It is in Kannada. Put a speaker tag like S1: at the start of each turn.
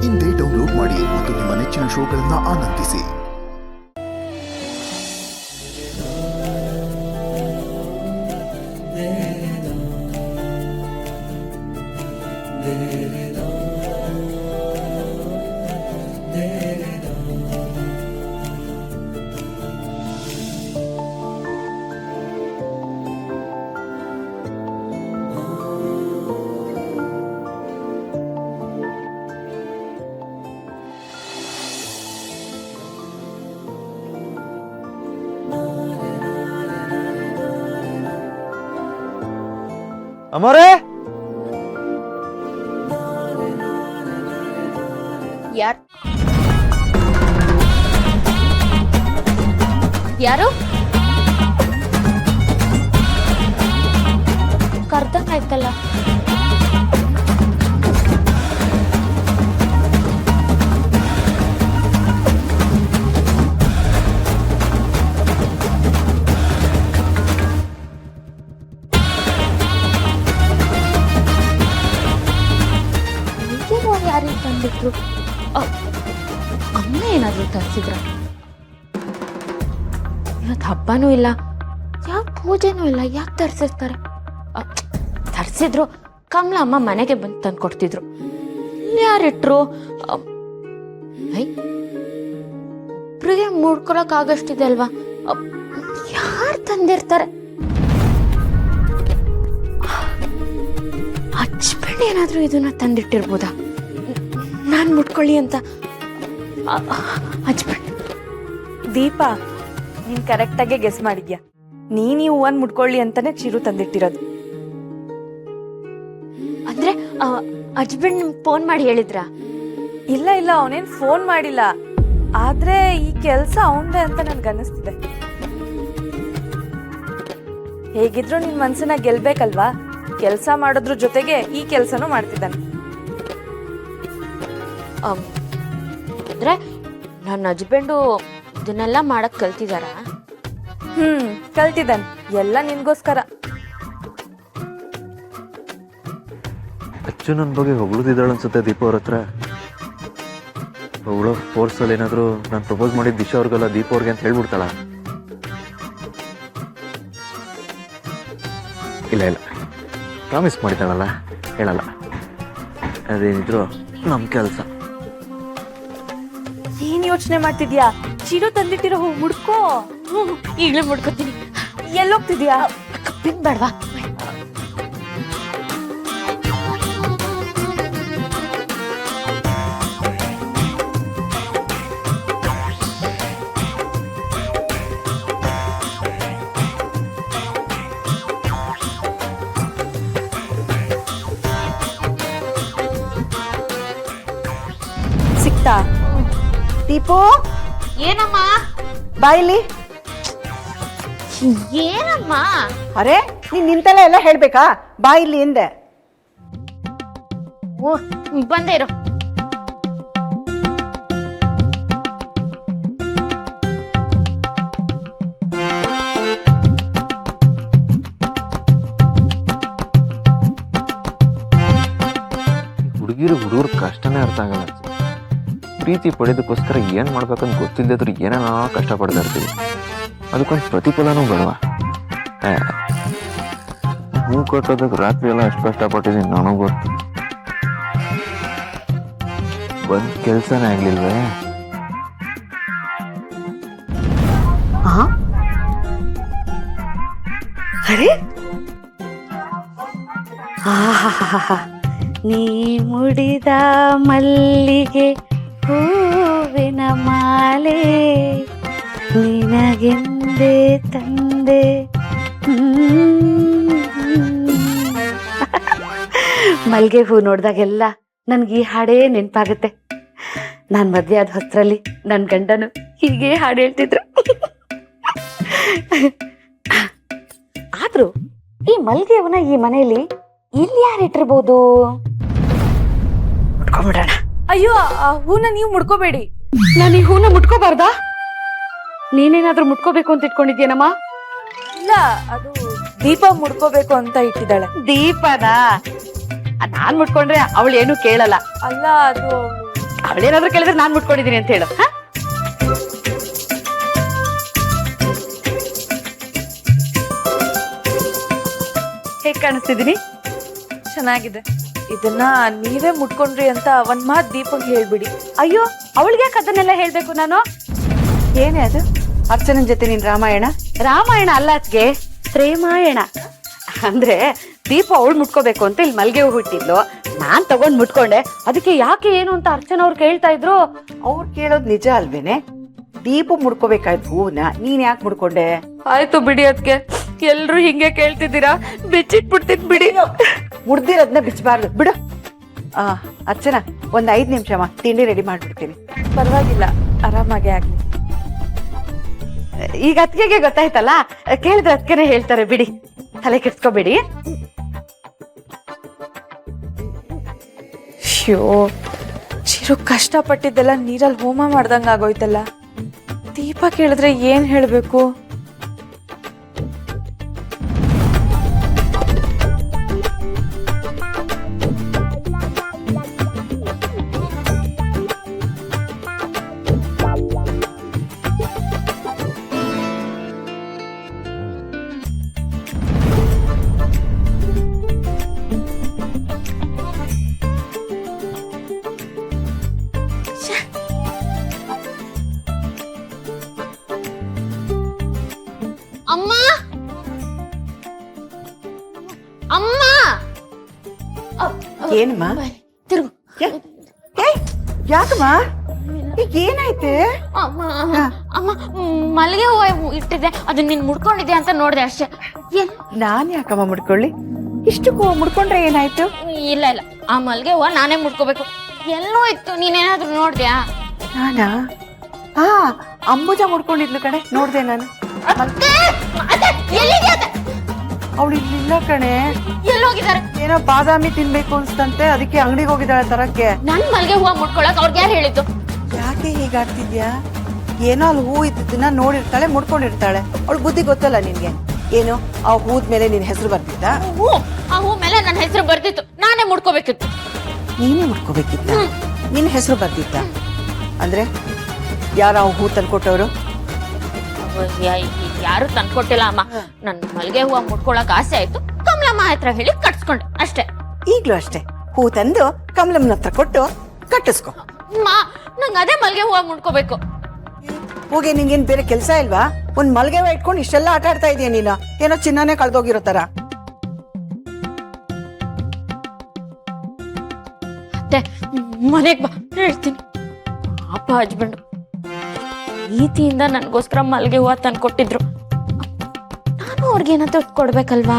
S1: ಇಂದೇ ಡೌನ್ಲೋಡ್ ಮಾಡಿ ಮತ್ತು ನಿಮ್ಮ ನೆಚ್ಚಿನ ಶೋಗಳನ್ನು ಆನಂದಿಸಿ.
S2: ಅಮರೇ,
S3: ಯಾರು ಕರ್ದಂಗಾಯ್ತಲ್ಲ. ಯಾರಿಗೆ ತಂದಿಟ್ರು? ಅಮ್ಮ ಏನಾದ್ರು ತರಿಸಿದ್ರ? ಇವತ್ತು ಹಬ್ಬನೂ ಇಲ್ಲ, ಯಾವ ಪೂಜೆನೂ ಇಲ್ಲ, ಯಾಕೆ ತರಿಸಿರ್ತಾರೆ? ತರಿಸಿದ್ರು ಕಮಲ ಅಮ್ಮ ಮನೆಗೆ ಬಂದು ತಂದು ಕೊಡ್ತಿದ್ರು. ಯಾರಿಟ್ರು? ಇಬ್ರಿಗೆ ಮುಡ್ಕೊಳಕ್ ಆಗಷ್ಟಿದೆ ಅಲ್ವಾ? ಯಾರು ತಂದಿರ್ತಾರೆ? ಹಚ್ಬೆಣ್ಣೆ ಏನಾದ್ರೂ ಇದನ್ನ ತಂದಿಟ್ಟಿರ್ಬೋದಾ? ನಾನ್ ಮುಟ್ಕೊಳ್ಳಿ ಅಂತ. ಹಚ್ಬೆಣ್ಣೆ.
S4: ದೀಪಾ, ನೀನ್ ಕರೆಕ್ಟ್ ಆಗಿ ಗೆಸ್ ಮಾಡಿದ್ಯಾ. ನೀನ್ ಈ ಹೂವನ್ ಮುಟ್ಕೊಳ್ಳಿ ಅಂತಾನೆ ಚಿರು ತಂದಿಟ್ಟಿರೋದು.
S3: ಅಂದ್ರೆ ಹಚ್ಬೆಣ್ಣೆ ನಿಮ್ಗೆ ಫೋನ್ ಮಾಡಿ ಹೇಳಿದ್ರ?
S4: ಇಲ್ಲ ಇಲ್ಲ, ಅವನೇನ್ ಫೋನ್ ಮಾಡಿಲ್ಲ. ಆದ್ರೆ ಈ ಕೆಲ್ಸ ಅವಂದೇ ಅಂತ ನನ್ಗೆ ಅನ್ನಿಸ್ತಿದೆ. ಹೇಗಿದ್ರು ನಿನ್ ಮನ್ಸನ್ನ ಗೆಲ್ಬೇಕಲ್ವಾ? ಕೆಲ್ಸ ಮಾಡೋದ್ರ ಜೊತೆಗೆ ಈ ಕೆಲ್ಸನೂ ಮಾಡ್ತಿದ್ದಾನೆ.
S3: ಅಂದ್ರೆ ನನ್ನ ಹಸ್ಬೆಂಡು ಇದನ್ನೆಲ್ಲ ಮಾಡಕ್ ಕಲ್ತಿದಾರ?
S4: ಕಲ್ತಿದ್ದಾನೆ, ಎಲ್ಲ ನಿನ್ಗೋಸ್ಕರ.
S2: ಅಚ್ಚು ನನ್ನ ಬಗ್ಗೆ ಹೊಗಳುತ್ತಿದ್ದಾಳು ಅನ್ಸುತ್ತೆ ದೀಪ ಅವ್ರ ಹತ್ರ. ಅವಳು ಫೋರ್ಸಲ್ಲಿ ಏನಾದರೂ ನಾನು ಪ್ರಪೋಸ್ ಮಾಡಿದ ದಿಶಾ ಅವ್ರಿಗೆಲ್ಲ ದೀಪ ಅವ್ರಿಗೆ ಅಂತ ಹೇಳ್ಬಿಡ್ತಾಳ? ಇಲ್ಲ ಇಲ್ಲ, ಪ್ರಾಮಿಸ್ ಮಾಡಿದ್ದಾಳಲ್ಲ, ಹೇಳಲ್ಲ. ಅದೇನಿದ್ರು ನಮ್ಮ ಕೆಲಸ.
S4: ಏನ್ ಯೋಚನೆ ಮಾಡ್ತಿದ್ಯಾ? ಚಿರು ತಂದಿಟ್ಟಿರೋ ಹೂ ಮುಡ್ಕೋ.
S3: ಈಗಲೇ ಮುಡ್ಕೋತೀನಿ.
S4: ಎಲ್ಲೋಗ್ತಿದ್ಯಾ?
S3: ಪಿನ್ ಬೇಡವಾ?
S4: ಸಿಕ್ತಾ?
S5: ದೀಪು,
S3: ಏನಮ್ಮ?
S5: ಬಾಯಿಲಿ.
S3: ಏನಮ್ಮ?
S5: ಅರೆ, ನೀನ್ ನಿಂತಲ್ಲ ಎಲ್ಲ ಹೇಳ್ಬೇಕಾ? ಬಾಯಿಲಿ ಎಂದೆ.
S3: ಓ, ಬಂದೇ ಇರು.
S2: ಹುಡುಗರು ಕಷ್ಟನೇ ಅರ್ಥ ಆಗಲ್ಲ. ಪ್ರೀತಿ ಪಡೆಯೋದಕ್ಕೋಸ್ಕರ ಏನ್ ಮಾಡ್ಬೇಕಂತ ಗೊತ್ತಿಲ್ಲದ್ರು ಏನೇನೋ ಕಷ್ಟಪಡ್ತಾ ಇರ್ತೀವಿ. ಅದಕ್ಕೊಂದು ಪ್ರತಿಫಲನೂ ಬೇಡವಾ? ಹೂ ಕಟ್ಟೋದಕ್ಕೆ ರಾತ್ರಿ ಎಲ್ಲ ಅಷ್ಟು ಕಷ್ಟಪಟ್ಟಿದ್ದೀನಿ, ನನಗೆ ಗೊತ್ತು. ಬಂದ್ ಕೆಲ್ಸನೇ ಆಗ್ಲಿಲ್ವೇ?
S5: ಅರೆ, ನೀ ಮುಡಿದ ಮಲ್ಲಿಗೆ ಹೂವಿನ ಮಾಲೆ ನಿನಗೆಂದೇ ತಂದೆ. ಮಲ್ಗೆ ಹೂ ನೋಡ್ದಾಗೆಲ್ಲ ನನ್ಗೆ ಈ ಹಾಡೇ ನೆನಪಾಗುತ್ತೆ. ನಾನ್ ಮದ್ವೆ ಆದ ಹೊಸ್ತ್ರಲ್ಲಿ ನನ್ ಗಂಡನು ಹೀಗೆ ಹಾಡು ಹೇಳ್ತಿದ್ರು. ಆದ್ರೂ ಈ ಮಲ್ಗೆ ಹೂನ ಈ ಮನೆಯಲ್ಲಿ ಇಲ್ಲಿ ಯಾರಿಟ್ಟಿರ್ಬೋದು? ಮುಟ್ಕೊಂಡ್ಬಿಡೋಣ.
S4: ಅಯ್ಯೋ, ಆ ಹೂನ ನೀವು ಮುಡ್ಕೋಬೇಡಿ.
S5: ನಾನು ಈ ಹೂನ ಮುಟ್ಕೋಬಾರ್ದಾ? ನೀನೇನಾದ್ರೂ ಮುಟ್ಕೋಬೇಕು ಅಂತ ಇಟ್ಕೊಂಡಿದ್ಯೇನಮ್ಮ?
S4: ಇಲ್ಲ, ಅದು ದೀಪ ಮುಡ್ಕೋಬೇಕು ಅಂತ ಇಟ್ಟಿದ್ದಾಳೆ.
S5: ದೀಪನಾ? ನಾನ್ ಮುಟ್ಕೊಂಡ್ರೆ ಅವಳು ಏನು ಕೇಳಲ್ಲ.
S4: ಅಲ್ಲ, ಅದು
S5: ಅವಳೇನಾದ್ರೂ ಕೇಳಿದ್ರೆ ನಾನ್ ಮುಟ್ಕೊಂಡಿದೀನಿ ಅಂತ ಹೇಳು. ಹೇಗ್ ಕಾಣಿಸ್ತಿದೀನಿ?
S4: ಚೆನ್ನಾಗಿದೆ. ಇದನ್ನ ನೀವೇ ಮುಟ್ಕೊಂಡ್ರಿ ಅಂತ ಒಂದ್ ಮಾತ್ ದೀಪಕ್ ಹೇಳ್ಬಿಡಿ.
S5: ಅಯ್ಯೋ, ಅವಳಿಗೆ ಅದನ್ನೆಲ್ಲ ಹೇಳ್ಬೇಕು ನಾನು?
S6: ಏನೇ ಅದು ಅರ್ಚನನ್ ಜೊತೆ ನಿನ್ ರಾಮಾಯಣ?
S5: ರಾಮಾಯಣ ಅಲ್ಲ ಅದ್ಗೆ, ಪ್ರೇಮಾಯಣ. ಅಂದ್ರೆ ದೀಪ ಅವಳು ಮುಟ್ಕೋಬೇಕು ಅಂತ ಇಲ್ಲಿ ಮಲ್ಗೆ ಹೂ ಹುಟ್ಟಿದ್ಲು, ನಾನ್ ತಗೊಂಡ್ ಮುಟ್ಕೊಂಡೆ. ಅದಕ್ಕೆ ಯಾಕೆ ಏನು ಅಂತ ಅರ್ಚನ ಅವ್ರು ಕೇಳ್ತಾ ಇದ್ರು.
S6: ಅವ್ರು ಕೇಳೋದ್ ನಿಜ ಅಲ್ವೇನೆ? ದೀಪ ಮುಡ್ಕೋಬೇಕಾಯ್ತು ಹೂವನ್ನ, ನೀನ್ ಯಾಕೆ ಮುಡ್ಕೊಂಡೆ?
S4: ಆಯ್ತು ಬಿಡಿ ಅದ್ಕೆ, ಎಲ್ರು ಹಿಂಗೆ ಕೇಳ್ತಿದ್ದೀರಾ, ಬಿಚ್ಚಿಟ್ಬಿಡ್ತೀನಿ ಬಿಡಿ.
S6: ಮುಡ್ದಿರೋದ್ನ ಬಿಚ್ಚಬಾರ್ದು ಬಿಡು. ಅರ್ಚನಾ, ಒಂದ್ 5 ನಿಮಿಷಮ್ಮ, ತಿಂಡಿ ರೆಡಿ ಮಾಡ್ಬಿಡ್ತೀನಿ.
S4: ಪರವಾಗಿಲ್ಲ, ಆರಾಮಾಗೆ ಆಗ್ಲಿ.
S5: ಈಗ ಅತ್ಗೆಗೆ ಗೊತ್ತಾಯ್ತಲ್ಲ, ಕೇಳಿದ್ರೆ ಅದ್ಕೆನೆ ಹೇಳ್ತಾರೆ ಬಿಡಿ, ತಲೆ ಕೆಡ್ಸ್ಕೋಬೇಡಿ.
S4: ಶ್ಯೋ, ಚಿರು ಕಷ್ಟಪಟ್ಟಿದ್ದೆಲ್ಲ ನೀರಲ್ಲಿ ಹೋಮ ಮಾಡ್ದಂಗ ಆಗೋಯ್ತಲ್ಲ. ದೀಪ ಕೇಳಿದ್ರೆ ಏನ್ ಹೇಳ್ಬೇಕು?
S3: ಅಮ್ಮ ಅಮ್ಮ,
S6: ಏನಮ್ಮ?
S3: ತಿರುಗು.
S6: ಯಾಕಮ್ಮ? ಈಗ ಏನಾಯ್ತೆ?
S3: ಅಮ್ಮ ಅಮ್ಮ, ಮಲ್ಲಿಗೆ ಹೂವು ಇಟ್ಟಿದ್ದೆ, ಅದು ನೀನ್ ಮುಡ್ಕೊಂಡಿದ್ದೆ ಅಂತ ನೋಡ್ದೆ ಅಷ್ಟೇ.
S6: ನಾನ್ ಯಾಕಮ್ಮ ಮುಡ್ಕೊಳ್ಳಿ? ಇಷ್ಟಕ್ಕೂ ಮುಡ್ಕೊಂಡ್ರೆ ಏನಾಯ್ತು?
S3: ಇಲ್ಲ ಇಲ್ಲ, ಆ ಮಲ್ಲಿಗೆ ಹೂವ ನಾನೇ ಮುಡ್ಕೋಬೇಕು. ಎಲ್ಲೋ ಇತ್ತು, ನೀನೇನಾದ್ರೂ ನೋಡ್ದ್ಯಾ?
S6: ನಾನಾ? ಅಂಬುಜ ಮುಡ್ಕೊಂಡಿದ್ಲು ಕಣೆ, ನೋಡ್ದೆ ನಾನು. ಅವಳು ಇಲ್ಲಿಲ್ಲ ಕಣೆ.
S3: ಎಲ್ಲೋಗಿದ್ದಾರೆ?
S6: ಏನೋ ಬಾದಾಮಿ ತಿನ್ಬೇಕು ಅನ್ಸ್ತಂತೆ, ಅದಕ್ಕೆ ಅಂಗಡಿಗೆ ಹೋಗಿದ್ದಾಳೆ ತರಕ್ಕೆ.
S3: ನನ್ ಮಲ್ಲಿಗೆ ಹೂವ ಮುಡ್ಕೊಳಕ್ ಅವ್ರಿಗೆ ಯಾರು ಹೇಳಿದ್ದು?
S6: ಯಾಕೆ ಹೀಗಾಡ್ತಿದ್ಯಾ? ಏನೋ ಅಲ್ಲಿ ಹೂ ಇದ್ದನ್ನ ನೋಡಿರ್ತಾಳೆ, ಮುಡ್ಕೊಂಡಿರ್ತಾಳೆ. ಅವಳು ಬುದ್ಧಿ ಗೊತ್ತಲ್ಲ ನಿನ್ಗೆ. ಏನು ಆ ಹೂದ್ ಮೇಲೆ ನಿನ್ ಹೆಸರು ಬರ್ತಿದ್ದ?
S3: ಆ ಹೂ ಮೇಲೆ ನನ್ನ ಹೆಸರು ಬರ್ತಿತ್ತು, ನಾನೇ ಮುಡ್ಕೋಬೇಕಿತ್ತು.
S6: ನೀನೇ ಮುಡ್ಕೋಬೇಕಿತ್ತ? ನಿನ್ ಹೆಸರು ಬರ್ತಿತ್ತ ಅಂದ್ರೆ ಯಾರ ಆ ಹೂ ತಂದ್ಕೊಟ್ಟವ್ರು?
S3: ಯಾರು ತಂದ್ಕೊಟ್ಟಿಲ್ಲ ಅಮ್ಮ. ನನ್ ಮಲ್ಲಿಗೆ ಹೂವ ಮುಡ್ಕೊಳಕ್ ಆಸೆ ಆಯ್ತು, ಕಮಲಮ್ಮ ಹತ್ರ ಹೇಳಿ ಕಟ್ಸ್ಕೊಂಡೆ ಅಷ್ಟೇ.
S6: ಈಗ್ಲೂ ಅಷ್ಟೇ, ಹೂ ತಂದು ಕಮಲಮ್ಮನ ಹತ್ರ ಕೊಟ್ಟು ಕಟ್ಟಿಸ್ಕೊ.
S3: ನಂಗೆ ಅದೇ ಮಲ್ಲಿಗೆ ಹೂವ ಮುಡ್ಕೋಬೇಕು.
S6: ಹೋಗಿ, ನಿಂಗೇನ್ ಬೇರೆ ಕೆಲ್ಸ ಇಲ್ವಾ? ಒಂದ್ ಮಲ್ಗೆ ಹೂವ ಇಟ್ಕೊಂಡು ಇಷ್ಟೆಲ್ಲ ಆಟ ಆಡ್ತಾ ಇದೀಯ ನೀನು. ಏನೋ ಚಿನ್ನನೇ ಕಳ್ದೋಗಿರೋ ತರ.
S3: ಅತ್ತೆ, ಮನೆಗ್ ಬಾ, ಹೇಳ್ತೀನಿ. ಪಾಪ ಹಸ್ಬೆಂಡ್ ಪ್ರೀತಿಯಿಂದ ನನ್ಗೋಸ್ಕರ ಮಲ್ಲಿಗೆ ಹೂವ ತಂದ್ಕೊಟ್ಟಿದ್ರು, ನಾನು ಅವ್ರಿಗೇನಾದ್ರು ಕೊಡ್ಬೇಕಲ್ವಾ?